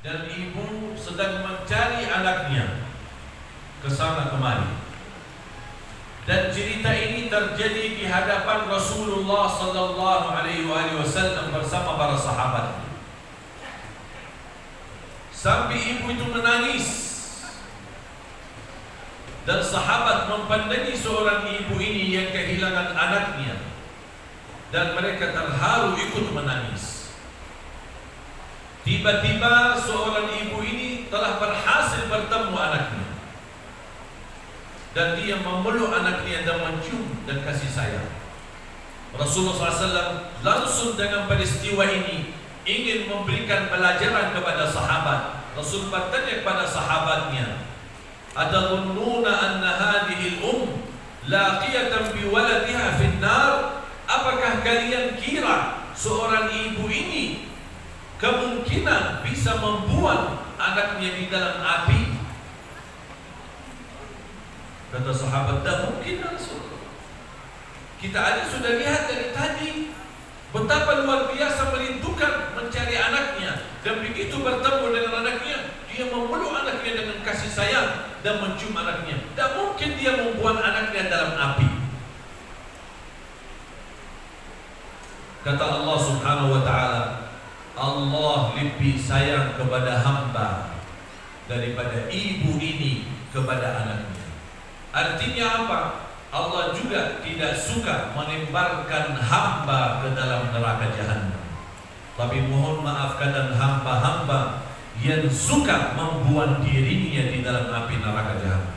dan ibu sedang mencari anaknya ke sana kemari. Dan cerita ini terjadi di hadapan Rasulullah sallallahu alaihi wasallam bersama para sahabat. Sampai ibu itu menangis. Dan sahabat mempandangi seorang ibu ini yang kehilangan anaknya, dan mereka terharu ikut menangis. Tiba-tiba seorang ibu ini telah berhasil bertemu anaknya, dan dia memeluk anaknya dan mencium dan kasih sayang. Rasulullah SAW langsung dengan peristiwa ini ingin memberikan pelajaran kepada sahabat. Rasul bertanya kepada sahabatnya, "Atadhunnuna anna hadhihi al-um laqiyatan bi waladiha fi an-nar?" Apakah kalian kira seorang ibu ini kemungkinan bisa membuang anaknya di dalam api? Kata sahabat, "Tidak mungkin Rasulullah. Kita aja sudah lihat dari tadi betapa luar biasa merindukan mencari anaknya, dan begitu bertemu dengan anaknya, dia memeluk anaknya dengan kasih sayang dan mencium anaknya. Tidak mungkin dia membuang anaknya dalam api." Kata Allah Subhanahu wa ta'ala, Allah lebih sayang kepada hamba daripada ibu ini kepada anaknya. Artinya apa? Allah juga tidak suka menemparkan hamba ke dalam neraka jahanam. Tapi mohon maaf, kadang hamba-hamba yang suka membuang dirinya di dalam api neraka jahanam.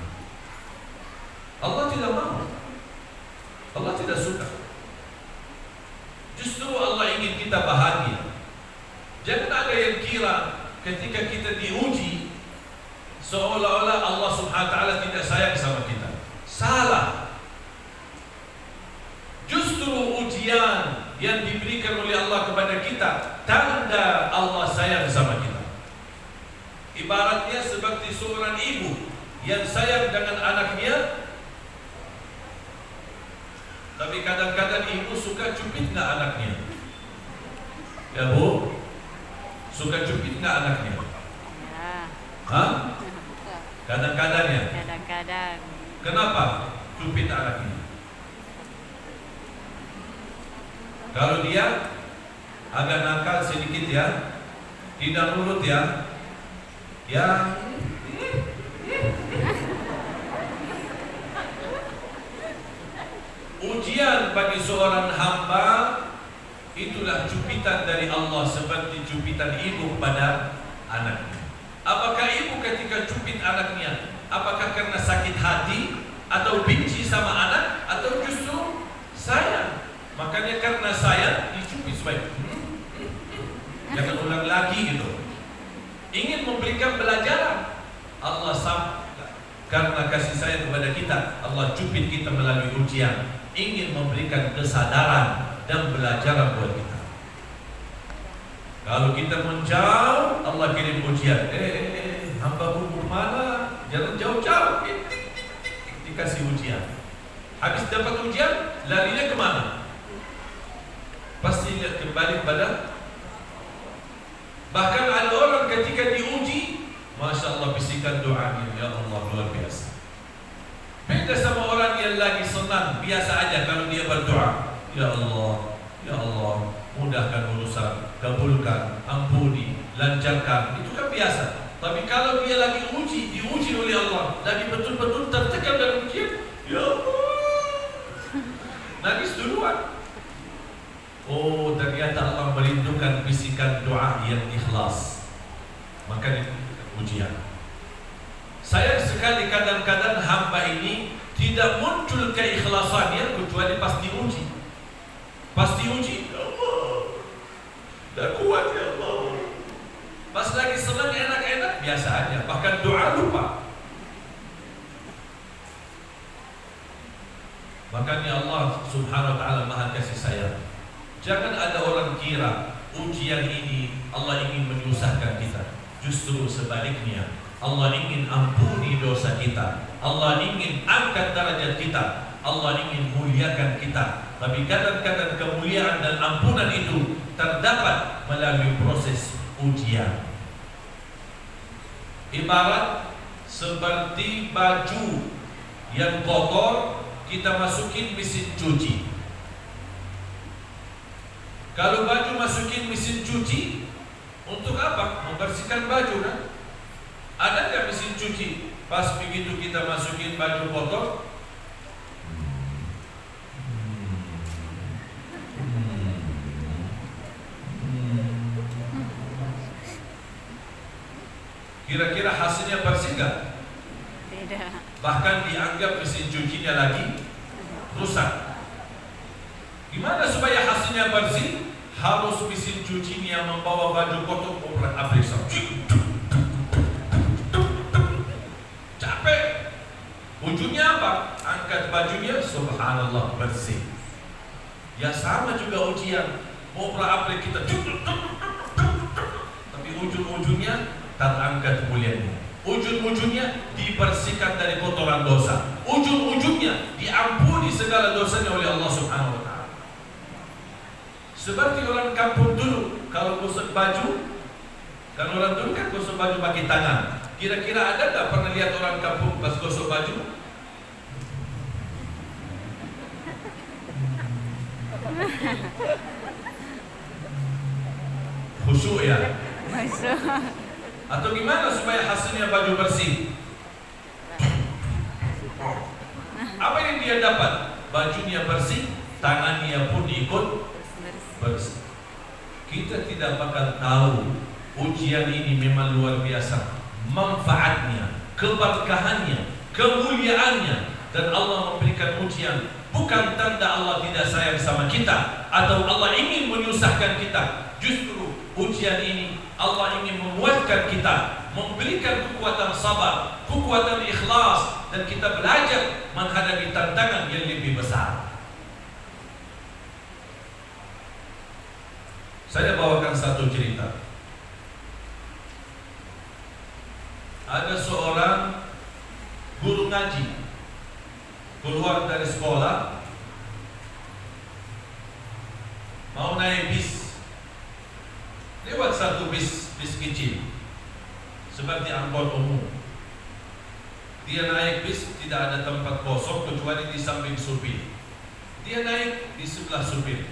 Allah tidak mau. Allah tidak suka. Justru Allah ingin kita bahagia. Jangan ada yang kira ketika kita diuji seolah-olah Allah Subhanahu wa ta'ala tidak sayang sama kita. Salah. Justru ujian yang diberikan oleh Allah kepada kita tanda Allah sayang sama kita. Ibaratnya seperti seorang ibu yang sayang dengan anaknya, tapi kadang-kadang ibu suka cubit nggak anaknya? Ya Bu, suka cubit nggak anaknya? Ya. Hah? Kadang-kadang ya? Kadang-kadang. Kenapa cubit anaknya? Kalau dia agak nakal sedikit ya, tidak nurut ya, ujian bagi seorang hamba itulah cubitan dari Allah, seperti cubitan ibu pada anaknya. Apakah ibu ketika cubit anaknya, apakah karena sakit hati atau benci sama anak, atau justru sayang? Makanya karena sayang dicubit supaya jangan ulang lagi gitu. Ingin memberikan pelajaran. Allah karena kasih sayang kepada kita, Allah cubit kita melalui ujian, ingin memberikan kesadaran dan pelajaran buat kita. Kalau kita menjauh, Allah kirim ujian. Hamba bu mana? Jangan jauh-jauh. Dikasih ujian. Habis dapat ujian, larinya kemana? Pasti lihat kembali pada. Bahkan ada orang ketika diuji, Masya Allah, bisikan doanya, ya Allah, luar biasa. Beda sama orang yang lagi senang, biasa aja kalau dia berdoa, ya Allah, mudahkan urusan, kabulkan, ampuni, lancarkan. Itu kan biasa. Tapi kalau dia lagi diuji oleh Allah, lagi betul-betul tertekan dalam ujian, ya Allah, nangis duluan. Oh, ternyata Allah merindukan bisikan doa yang ikhlas. Maka ujian. Sayang sekali kadang-kadang hamba ini tidak muncul keikhlasannya kecuali pas diuji. Pas diuji, ya Allah, dah kuat ya Allah. Pas lagi senang enak-enak biasa aja, bahkan doa lupa. Makanya Allah Subhanahu wa ta'ala Maha kasih sayang. Jangan ada orang kira ujian ini Allah ingin menyusahkan kita. Justru sebaliknya, Allah ingin ampuni dosa kita, Allah ingin angkat derajat kita, Allah ingin muliakan kita. Tapi kadang-kadang kemuliaan dan ampunan itu terdapat melalui proses ujian. Ibarat seperti baju yang kotor kita masukin mesin cuci. Kalau baju masukin mesin cuci, untuk apa? Membersihkan baju kan? Ada nggak mesin cuci? Pas begitu kita masukin baju kotor, kira-kira hasilnya bersih nggak? Tidak. Bahkan dianggap mesin cucinya lagi rusak. Gimana supaya hasilnya bersih? Harus mesin cucinya membawa baju kotor operasi. Capek. Ujungnya apa? Angkat bajunya, subhanallah, bersih. Ya sama juga ujian. Mau berapa kita, tapi ujung-ujungnya terangkat mulianya. Ujung-ujungnya dibersihkan dari kotoran dosa. Ujung-ujungnya diampuni segala dosanya oleh Allah Subhanahu wa taala. Seperti orang kampung dulu, kalau gosok baju, kan orang dulu kan gosok baju pakai tangan. Kira-kira ada tak pernah lihat orang kampung pas gosok baju? Khusyuk ya? Atau gimana supaya hasilnya baju bersih? Apa yang dia dapat? Bajunya bersih, tangannya pun ikut bersih. Kita tidak bakal tahu ujian ini memang luar biasa. Manfaatnya, keberkahannya, kemuliaannya, dan Allah memberikan ujian bukan tanda Allah tidak sayang sama kita atau Allah ingin menyusahkan kita. Justru ujian ini Allah ingin menguatkan kita, memberikan kekuatan sabar, kekuatan ikhlas, dan kita belajar menghadapi tantangan yang lebih besar. Saya bawakan satu cerita. Ada seorang guru ngaji keluar dari sekolah, mau naik bis. Lewat satu bis kecil seperti angkot umum. Dia naik bis, tidak ada tempat kosong kecuali di samping supir. Dia naik di sebelah supir.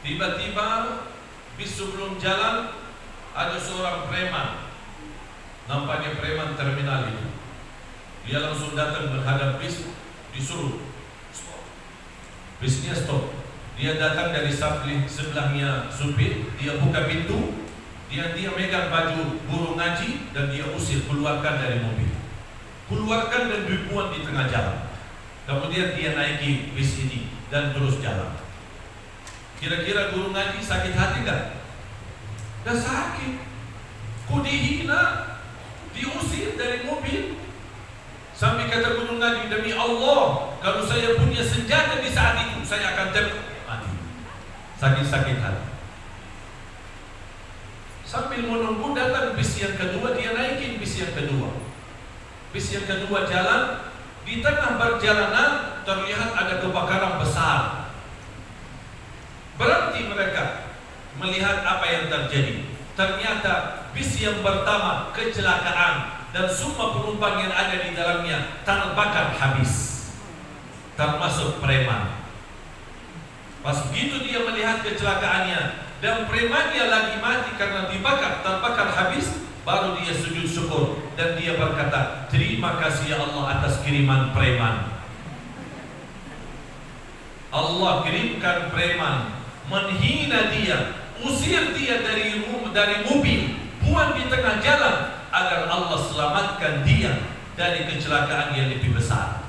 Tiba-tiba bis sebelum jalan ada seorang preman. Nampaknya preman terminal itu. Dia langsung datang menghadap bis, disuruh stop. Bisnya stop. Dia datang dari samping sebelahnya supir, dia buka pintu, dia megang baju guru ngaji dan dia usir, keluarkan dari mobil. Keluarkan dan dibuang di tengah jalan. Kemudian dia naiki bis ini dan terus jalan. Kira-kira guru ngaji sakit hati enggak? Dah sakit. Kok dihina, diusir dari mobil. Sampai kata guru ngaji, demi Allah, kalau saya punya senjata di saat itu, saya akan tembak. Sakit-sakit hati. Sambil menunggu datang bis yang kedua, dia naikin bis yang kedua. Bis yang kedua jalan, di tengah perjalanan terlihat ada kebakaran besar. Berhenti mereka melihat apa yang terjadi. Ternyata bis yang pertama kecelakaan dan semua penumpang yang ada di dalamnya terbakar habis, termasuk preman. Pas begitu dia melihat kecelakaannya dan premannya lagi mati karena terbakar habis, baru dia sujud syukur dan dia berkata, terima kasih ya Allah atas kiriman preman. Allah kirimkan preman, menghina dia, usir dia dari mobil, buang di tengah jalan agar Allah selamatkan dia dari kecelakaan yang lebih besar.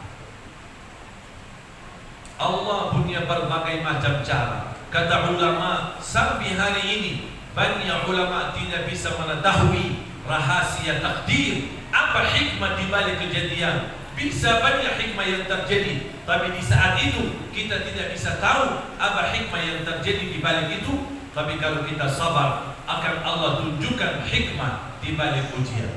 Allah punya berbagai macam cara. Kata ulama, sampai hari ini banyak ulama tidak bisa mengetahui rahasia takdir, apa hikmah di balik kejadian. Bisa banyak hikmah yang terjadi, tapi di saat itu kita tidak bisa tahu apa hikmah yang terjadi di balik itu. Tapi kalau kita sabar, akan Allah tunjukkan hikmah di balik ujian.